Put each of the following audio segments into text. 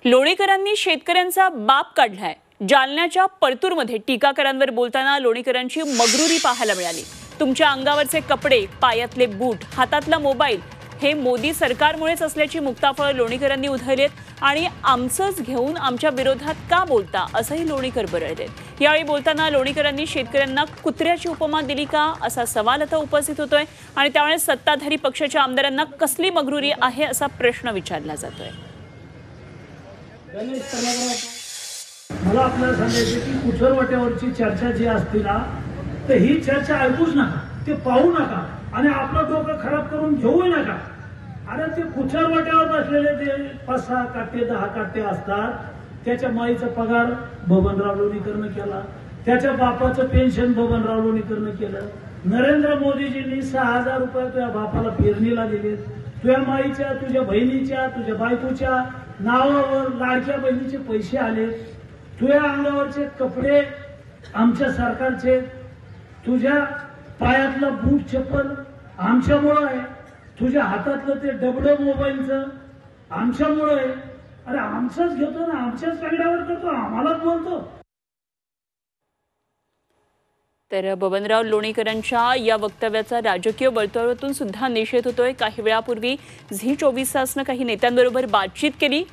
लोणीकरांनी शेतकऱ्यांचा बाप काढलाय। जालन्याच्या परतूरमध्ये टीकाकारांवर बोलताना लोणीकरांची मगरुरी पाहायला मिळाली। तुमच्या अंगावरचे कपडे, पायातले बूट, हातातला मोबाईल हे मोदी सरकारमुळेच असल्याची मुक्ताफळ लोणीकरांनी उधळलीत आणि आमचंच घेऊन आमच्या विरोधात का बोलता असंही लोणीकर बरळलेत। यावेळी बोलताना लोणीकरांनी शेतकऱ्यांना कुत्र्याची उपमा दिली का असा सवाल आता उपस्थित होतोय आणि त्यामुळे सत्ताधारी पक्षाच्या आमदारांना कसली मगरुरी आहे असा प्रश्न विचारला जातोय। मला आपल्याला सांगायचं की कुठरवाट्यावरची चर्चा जी असते ना तर ही चर्चा ऐकूच नका, ते पाहू नका आणि आपलं डोकं खराब करून घेऊ नका। अरे ते कुठरवाट्यावर बसलेले ते 5-6 काटे 10 काटे असतात, त्याच्या माईचा पगार बबनराव लोणीकरनं केला, त्याच्या बापाचं पेन्शन बबनराव लोणीकरनं केलं। नरेंद्र मोदीजींनी 6000 रुपये तुझ्या बापाला पेरणीला दिले, तुझ्या माईच्या, तुझ्या बहिणीच्या, तुझ्या बायकोच्या नावावर लाडक्या बहिणीचे पैसे आले, तुझ्या अंगावरचे कपडे आमच्या सरकारचे, तुझ्या पायातला बूट चप्पल आमच्यामुळं आहे, तुझ्या हातातलं ते डबडं मोबाईलचं आमच्यामुळं आहे। अरे आमचंच घेतो ना, आमच्याच तंगड्यावर करतो, आम्हालाच बोलतो। तर बबनराव लोणीकरांच्या या वक्तव्याचा राजकीय वर्तुळातून सुद्धा निषेध होतोय। काही वेळापूर्वी झी24 तासनं काही नेत्यांबरोबर बातचीत केली,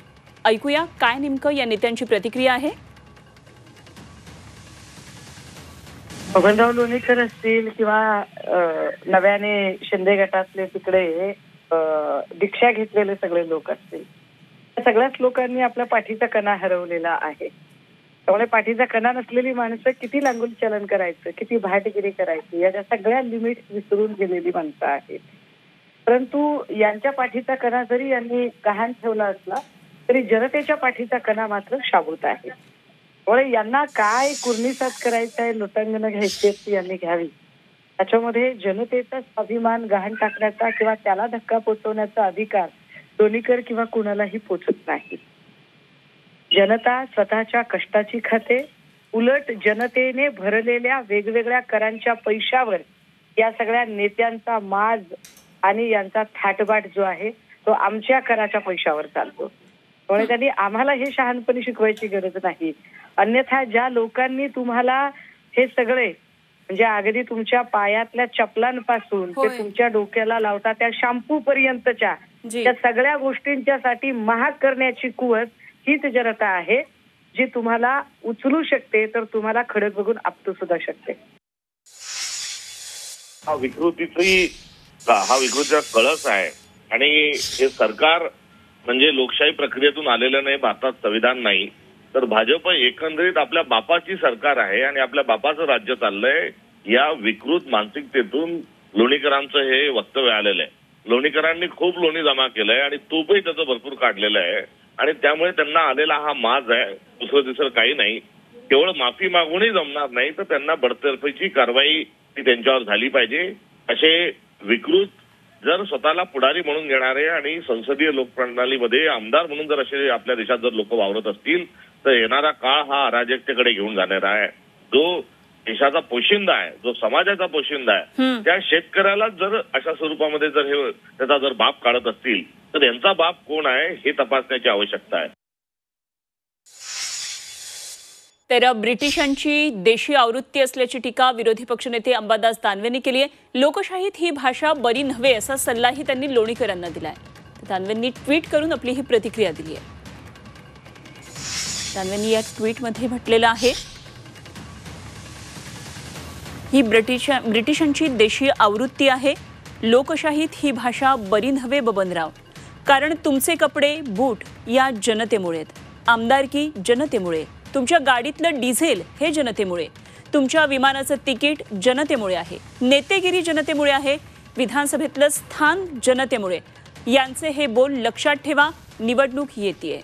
ऐकूया काय नेमकं या नेत्यांची प्रतिक्रिया आहे। बबनराव लोणीकर असतील किंवा नव्याने शिंदे गटातले तिकडे दीक्षा घेतलेले सगळे लोक असतील, सगळ्याच लोकांनी आपल्या पाठीचा कणा हरवलेला आहे। त्यामुळे पाठीचा कणा नसलेली माणसं किती लांगुल चलन करायचं, किती भाटगिरी करायची, याच्या सगळ्या लिमिट विसरून गेलेली माणसं आहेत। परंतु यांच्या पाठीचा कणा जरी यांनी गहाण ठेवला असला तरी जनतेच्या पाठीचा कणा मात्र शाबूत आहे। त्यामुळे यांना काय कुर्निसात करायचं आहे, लोटांगण घ्यायची ती यांनी घ्यावी। त्याच्यामध्ये जनतेचा स्वाभिमान गहाण टाकण्याचा किंवा त्याला धक्का पोचवण्याचा अधिकार लोणीकर किंवा कुणालाही पोचत नाही। जनता स्वतःच्या कष्टाची खाते, उलट जनतेने भरलेल्या वेगवेगळ्या करांच्या पैशावर या सगळ्या नेत्यांचा माज आणि यांचा थाटबाट जो आहे तो आमच्या कराच्या पैशावर चालतो। त्यामुळे त्यांनी आम्हाला हे शहाणपणी शिकवायची गरज नाही। अन्यथा ज्या लोकांनी तुम्हाला हे सगळे म्हणजे अगदी तुमच्या पायातल्या चपलांपासून ते तुमच्या डोक्याला लावता त्या शॅम्पू पर्यंतच्या त्या सगळ्या गोष्टींच्यासाठी महाग करण्याची कुवत हीच जनता आहे, जी तुम्हाला उचलू शकते तर तुम्हाला खडक बघून आपटू सुद्धा शकते। हा विकृतीचा कळस आहे आणि हे सरकार म्हणजे लोकशाही प्रक्रियेतून आलेलं नाही, भारतात संविधान नाही, तर भाजप एकंदरीत आपल्या बापाची सरकार आहे आणि आपल्या बापाचं राज्य चाललंय। या विकृत मानसिकतेतून लोणीकरांचं हे वक्तव्य आलेलं आहे। लोणीकरांनी खूप लोणी जमा केलंय आणि तूपही त्याचं भरपूर काढलेलं आहे आणि त्यामुळे त्यांना आलेला हा माज आहे, दुसरं काही नाही। केवळ माफी मागूनही जमणार नाही तर त्यांना बडतर्फीची कारवाई ती त्यांच्यावर झाली पाहिजे। असे विकृत जर स्वतःला पुढारी म्हणून घेणारे आणि संसदीय लोकप्रणालीमध्ये आमदार म्हणून जर असे आपल्या देशात जर लोक वावरत असतील तर येणारा काळ हा अराजकतेकडे घेऊन जाणारा आहे। जो देशाचा पोशिंदा आहे, जो समाजाचा पोशिंदा आहे, त्या शेतकऱ्याला जर अशा स्वरूपामध्ये जर हे त्याचा जर बाप काढत असतील तर यांचा बाप कोण आहे हे तपासण्याची आवश्यकता आहे। तर ब्रिटिशांची देशी आवृत्ती असल्याची टीका विरोधी पक्षनेते अंबादास दानवेंनी केली आहे। लोकशाहीत ही भाषा बरी नव्हे असा सल्लाही त्यांनी लोणीकरांना दिलाय। दानवेंनी ट्विट करून आपली ही प्रतिक्रिया दिली आहे। दानवेंनी या ट्विटमध्ये म्हटलेलं आहे, ही ब्रिटिशांची देशी आवृत्ती आहे। लोकशाहीत ही भाषा बरी नव्हे बबनराव, कारण तुमचे कपडे बूट या जनतेमुळे, आमदारकी जनतेमुळे, तुमच्या गाडीतलं डिझेल हे जनतेमुळे, तुमच्या विमानाचं तिकीट जनतेमुळे आहे, नेतेगिरी जनतेमुळे आहे, विधानसभेतलं स्थान जनतेमुळे। यांचे हे बोल लक्षात ठेवा, निवडणूक येतेय।